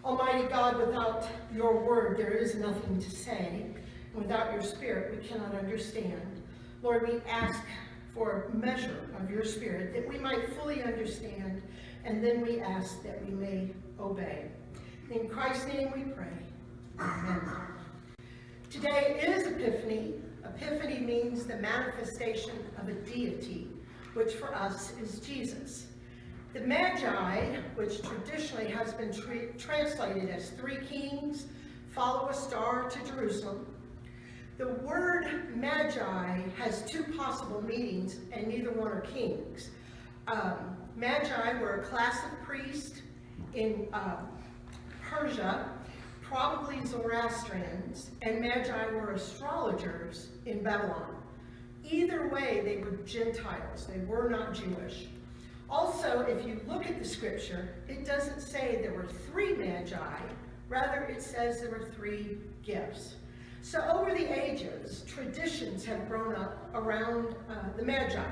Almighty God, without your word, there is nothing to say. Without your spirit, we cannot understand. Lord, we ask for a measure of your spirit that we might fully understand, and then we ask that we may obey. In Christ's name we pray. Amen. Today is Epiphany. Epiphany means the manifestation of a deity, which for us is Jesus. The Magi, which traditionally has been translated as three kings, follow a star to Jerusalem. The word Magi has two possible meanings, and neither one are kings. Magi were a class of priests in Persia, probably Zoroastrians, and Magi were astrologers in Babylon. Either way, they were Gentiles. They were not Jewish. Also, if you look at the scripture, it doesn't say there were three Magi. Rather, it says there were three gifts. So over the ages, traditions have grown up around the Magi,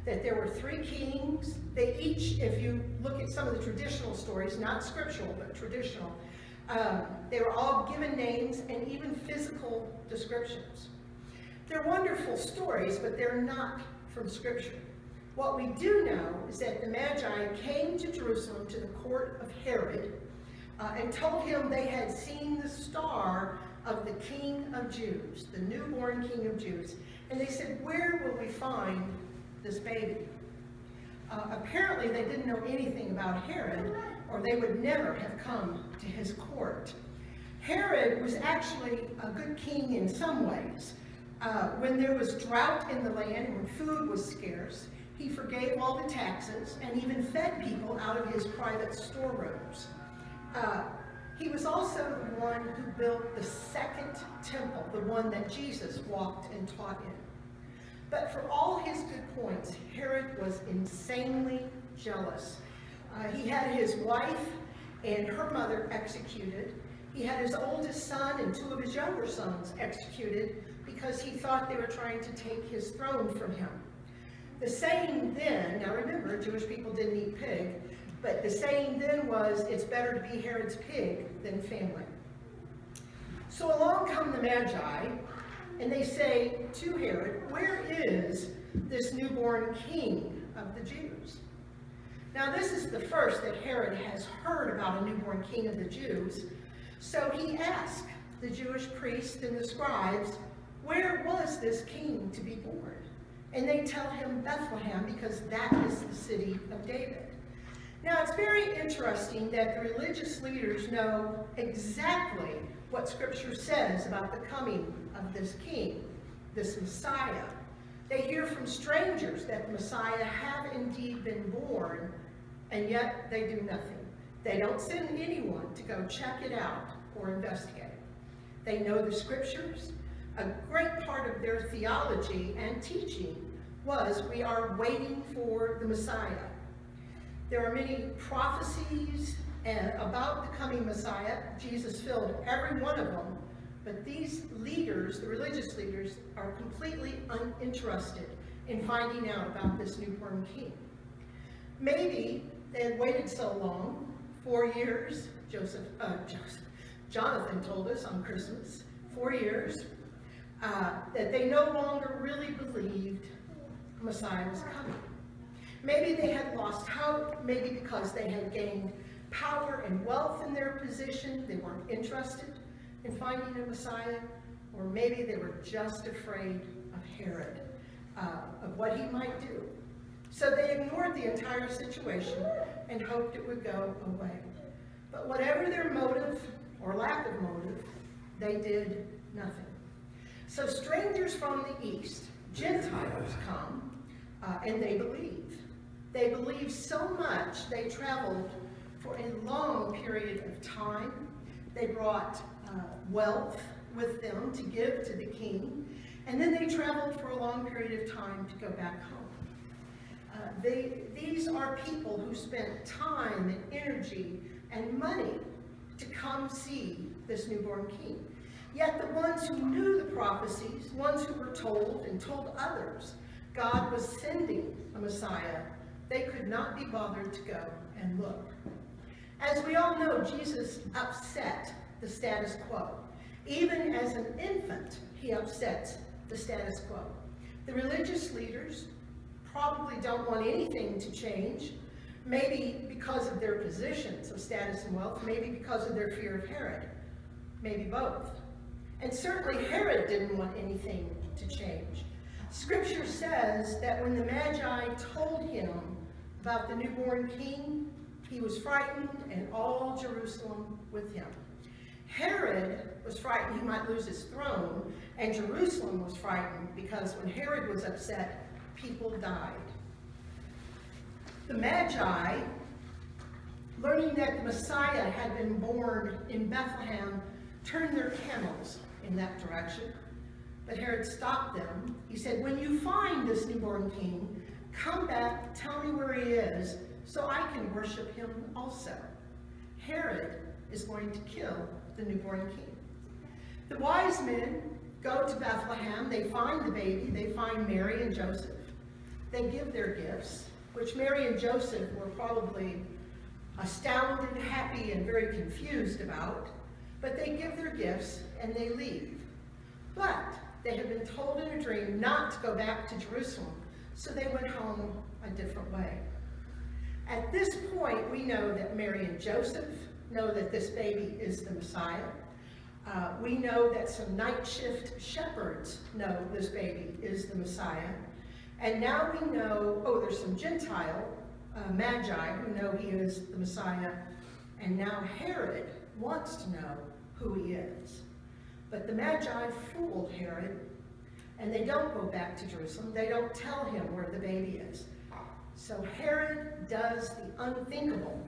that there were three kings. They each, if you look at some of the traditional stories, not scriptural, but traditional, they were all given names and even physical descriptions. They're wonderful stories, but they're not from scripture. What we do know is that the Magi came to Jerusalem to the court of Herod and told him they had seen the star of the King of Jews, the newborn King of Jews. And they said, "Where will we find this baby?" Apparently they didn't know anything about Herod, or they would never have come to his court. Herod was actually a good king in some ways. When there was drought in the land and when food was scarce, he forgave all the taxes and even fed people out of his private storerooms. He was also the one who built the second temple, the one that Jesus walked and taught in. But for all his good points, Herod was insanely jealous. He had his wife and her mother executed. He had his oldest son and two of his younger sons executed because he thought they were trying to take his throne from him. The saying then, now remember, Jewish people didn't eat pig, but the saying then was, it's better to be Herod's pig than family. So along come the Magi, and they say to Herod, "Where is this newborn king of the Jews?" Now this is the first that Herod has heard about a newborn king of the Jews, so he asked the Jewish priests and the scribes, "Where was this king to be born?" And they tell him Bethlehem, because that is the city of David. Now it's very interesting that the religious leaders know exactly what scripture says about the coming of this king, this Messiah. They hear from strangers that the Messiah have indeed been born, and yet they do nothing. They don't send anyone to go check it out or investigate. They know the scriptures. A great part of their theology and teaching was, we are waiting for the Messiah. There are many prophecies about the coming Messiah. Jesus filled every one of them, but these leaders, the religious leaders, are completely uninterested in finding out about this newborn king. Maybe they had waited so long, 4 years, Jonathan told us on Christmas, 4 years, that they no longer really believed Messiah was coming. Maybe they had lost hope, maybe because they had gained power and wealth in their position, they weren't interested in finding a Messiah, or maybe they were just afraid of Herod, of what he might do. So they ignored the entire situation and hoped it would go away. But whatever their motive or lack of motive, they did nothing. So strangers from the east, Gentiles, come and they believe. They believe so much they traveled for a long period of time. They brought wealth with them to give to the king, and then they traveled for a long period of time to go back home. These are people who spent time and energy and money to come see this newborn king. Yet the ones who knew the prophecies, ones who were told and told others God was sending a Messiah, they could not be bothered to go and look. As we all know, Jesus upset the status quo. Even as an infant, he upsets the status quo. The religious leaders probably don't want anything to change, maybe because of their positions of status and wealth, maybe because of their fear of Herod, maybe both. And certainly Herod didn't want anything to change. Scripture says that when the Magi told him about the newborn king, he was frightened, and all Jerusalem with him. Herod was frightened he might lose his throne, and Jerusalem was frightened because when Herod was upset, people died. The Magi, learning that the Messiah had been born in Bethlehem, turned their camels in that direction. But Herod stopped them. He said, when you find this newborn king, come back, tell me where he is, so I can worship him also. Herod is going to kill the newborn king. The wise men go to Bethlehem. They find the baby. They find Mary and Joseph. They give their gifts, which Mary and Joseph were probably astounded, happy, and very confused about. But they give their gifts and they leave. But they had been told in a dream not to go back to Jerusalem, so they went home a different way. At this point, we know that Mary and Joseph know that this baby is the Messiah. We know that some night shift shepherds know this baby is the Messiah. And now we know, there's some Gentile Magi who know he is the Messiah. And now Herod wants to know who he is. But the Magi fooled Herod, and they don't go back to Jerusalem. They don't tell him where the baby is. So Herod does the unthinkable,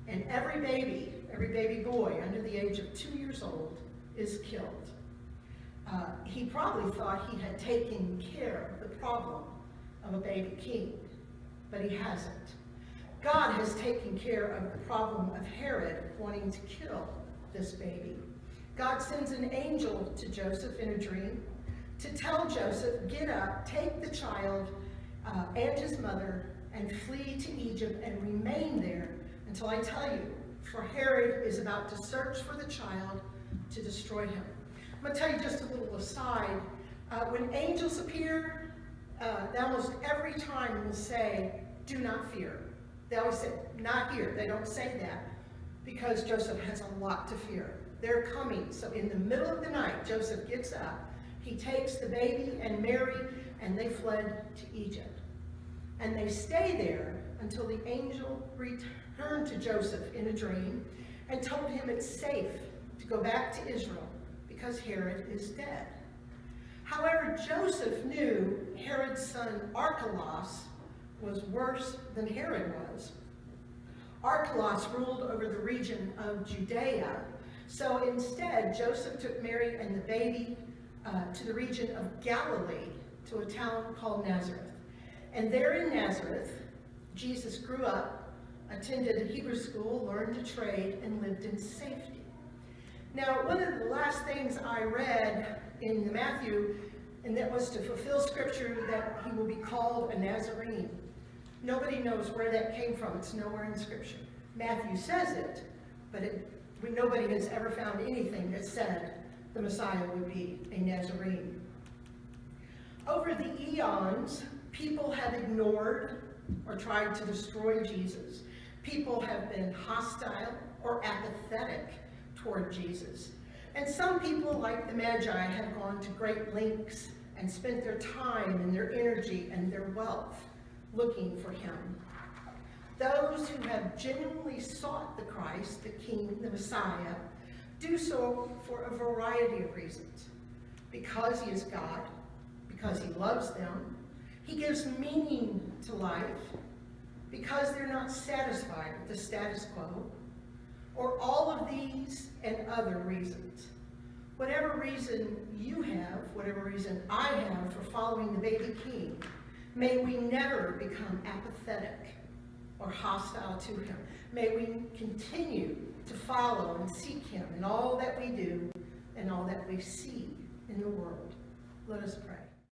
and every baby boy under the age of 2 years old is killed. He probably thought he had taken care of the problem of a baby king, but he hasn't. God has taken care of the problem of Herod wanting to kill this baby. God sends an angel to Joseph in a dream to tell Joseph, get up, take the child and his mother and flee to Egypt and remain there until I tell you, for Herod is about to search for the child to destroy him. I'm going to tell you just a little aside. When angels appear, they almost every time will say, do not fear. They always say, not here. They don't say that because Joseph has a lot to fear. They're coming. So in the middle of the night, Joseph gets up. He takes the baby and Mary, and they fled to Egypt. And they stay there until the angel returned to Joseph in a dream and told him it's safe to go back to Israel because Herod is dead. However, Joseph knew Herod's son Archelaus was worse than Herod was. Archelaus ruled over the region of Judea, so instead Joseph took Mary and the baby to the region of Galilee, to a town called Nazareth. And there in Nazareth, Jesus grew up, attended Hebrew school, learned a trade, and lived in safety. Now, one of the last things I read in Matthew, and that was to fulfill scripture that he will be called a Nazarene. Nobody knows where that came from. It's nowhere in scripture. Matthew says it, but nobody has ever found anything that said the Messiah would be a Nazarene. Over the eons, people have ignored or tried to destroy Jesus. People have been hostile or apathetic toward Jesus. And some people, like the Magi, have gone to great lengths and spent their time and their energy and their wealth looking for him. Those who have genuinely sought the Christ, the King, the Messiah, do so for a variety of reasons. Because he is God, because he loves them, he gives meaning to life, because they're not satisfied with the status quo, or all of these and other reasons. Whatever reason you have, whatever reason I have for following the baby king, may we never become apathetic or hostile to him. May we continue to follow and seek him in all that we do and all that we see in the world. Let us pray.